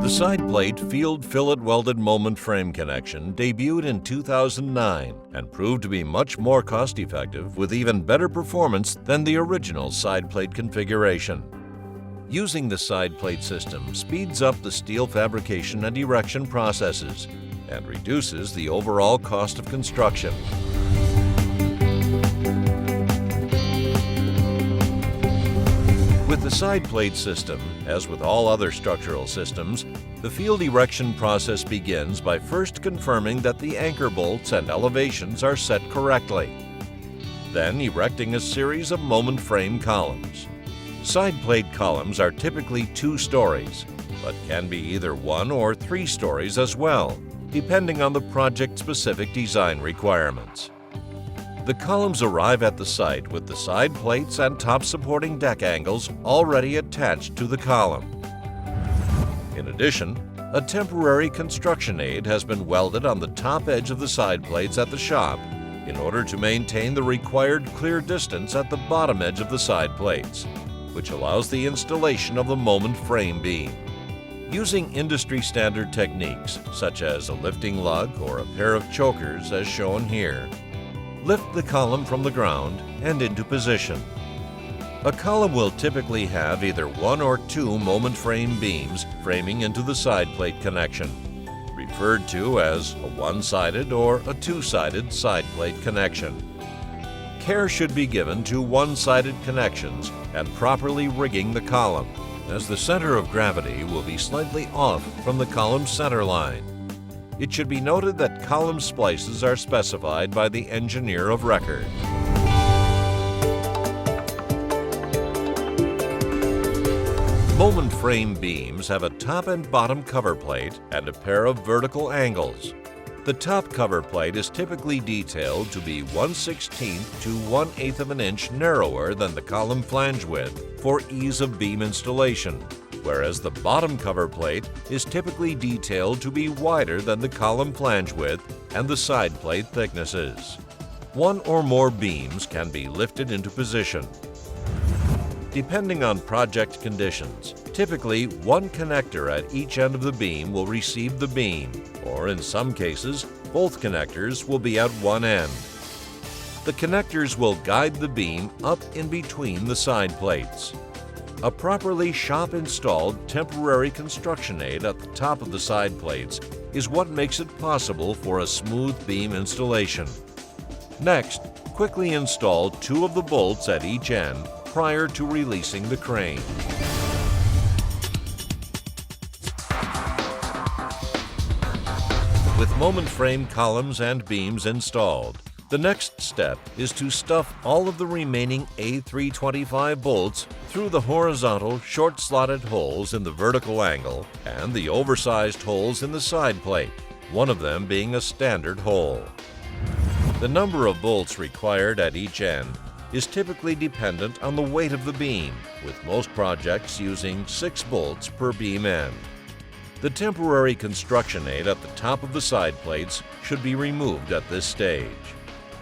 The SidePlate field fillet welded moment frame connection debuted in 2009 and proved to be much more cost-effective with even better performance than the original SidePlate configuration. Using the SidePlate system speeds up the steel fabrication and erection processes and reduces the overall cost of construction. With the SidePlate system, as with all other structural systems, the field erection process begins by first confirming that the anchor bolts and elevations are set correctly, then erecting a series of moment frame columns. SidePlate columns are typically 2 stories, but can be either 1 or 3 stories as well, depending on the project-specific design requirements. The columns arrive at the site with the side plates and top supporting deck angles already attached to the column. In addition, a temporary construction aid has been welded on the top edge of the side plates at the shop in order to maintain the required clear distance at the bottom edge of the side plates, which allows the installation of the moment frame beam. Using industry-standard techniques such as a lifting lug or a pair of chokers as shown here, lift the column from the ground and into position. A column will typically have either 1 or 2 moment frame beams framing into the side plate connection, referred to as a one-sided or a two-sided side plate connection. Care should be given to one-sided connections and properly rigging the column, as the center of gravity will be slightly off from the column center line. It should be noted that column splices are specified by the engineer of record. Moment frame beams have a top and bottom cover plate and a pair of vertical angles. The top cover plate is typically detailed to be 1/16 to 1/8 of an inch narrower than the column flange width for ease of beam installation, whereas the bottom cover plate is typically detailed to be wider than the column flange width and the side plate thicknesses. 1 or more beams can be lifted into position. Depending on project conditions, typically 1 connector at each end of the beam will receive the beam, or in some cases, both connectors will be at one end. The connectors will guide the beam up in between the side plates. A properly shop-installed temporary construction aid at the top of the side plates is what makes it possible for a smooth beam installation. Next, quickly install 2 of the bolts at each end prior to releasing the crane. With moment frame columns and beams installed, the next step is to stuff all of the remaining A325 bolts through the horizontal short-slotted holes in the vertical angle and the oversized holes in the side plate, one of them being a standard hole. The number of bolts required at each end is typically dependent on the weight of the beam, with most projects using 6 bolts per beam end. The temporary construction aid at the top of the side plates should be removed at this stage.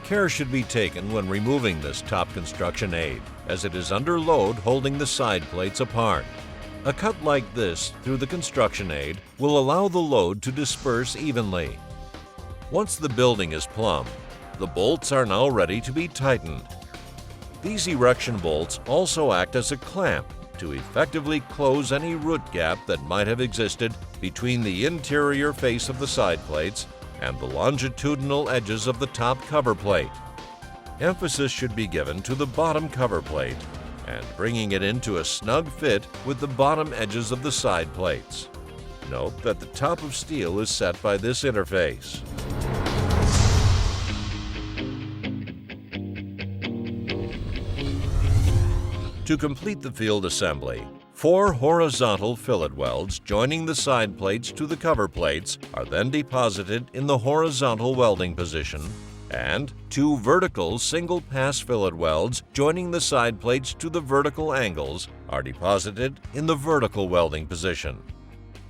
Care should be taken when removing this top construction aid, as it is under load holding the side plates apart. A cut like this through the construction aid will allow the load to disperse evenly. Once the building is plumb, the bolts are now ready to be tightened. These erection bolts also act as a clamp to effectively close any root gap that might have existed between the interior face of the side plates and the longitudinal edges of the top cover plate. Emphasis should be given to the bottom cover plate and bringing it into a snug fit with the bottom edges of the side plates. Note that the top of steel is set by this interface. To complete the field assembly, 4 horizontal fillet welds joining the side plates to the cover plates are then deposited in the horizontal welding position, and 2 vertical single-pass fillet welds joining the side plates to the vertical angles are deposited in the vertical welding position.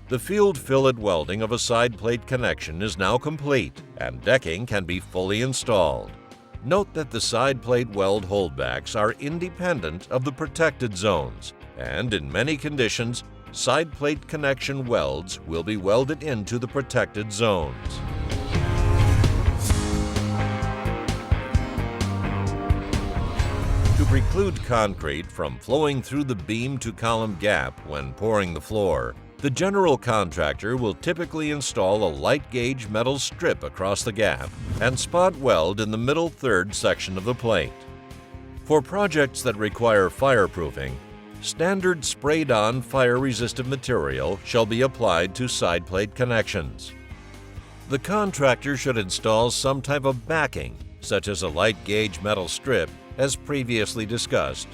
The field fillet welding of a side plate connection is now complete, and decking can be fully installed. Note that the side plate weld holdbacks are independent of the protected zones, and in many conditions, side plate connection welds will be welded into the protected zones. To preclude concrete from flowing through the beam to column gap when pouring the floor, the general contractor will typically install a light gauge metal strip across the gap and spot weld in the middle third section of the plate. For projects that require fireproofing, standard sprayed-on fire-resistant material shall be applied to side plate connections. The contractor should install some type of backing, such as a light gauge metal strip as previously discussed,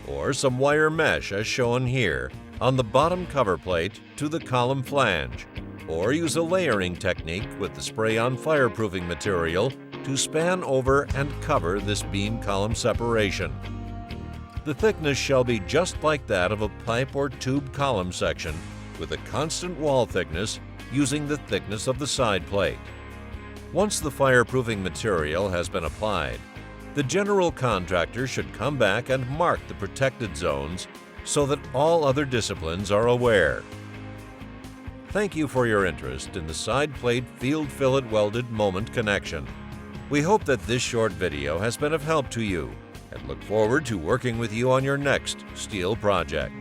or some wire mesh as shown here on the bottom cover plate to the column flange, or use a layering technique with the spray-on fireproofing material to span over and cover this beam column separation. The thickness shall be just like that of a pipe or tube column section, with a constant wall thickness using the thickness of the side plate. Once the fireproofing material has been applied, the general contractor should come back and mark the protected zones so that all other disciplines are aware. Thank you for your interest in the side plate field fillet welded moment connection. We hope that this short video has been of help to you and look forward to working with you on your next steel project.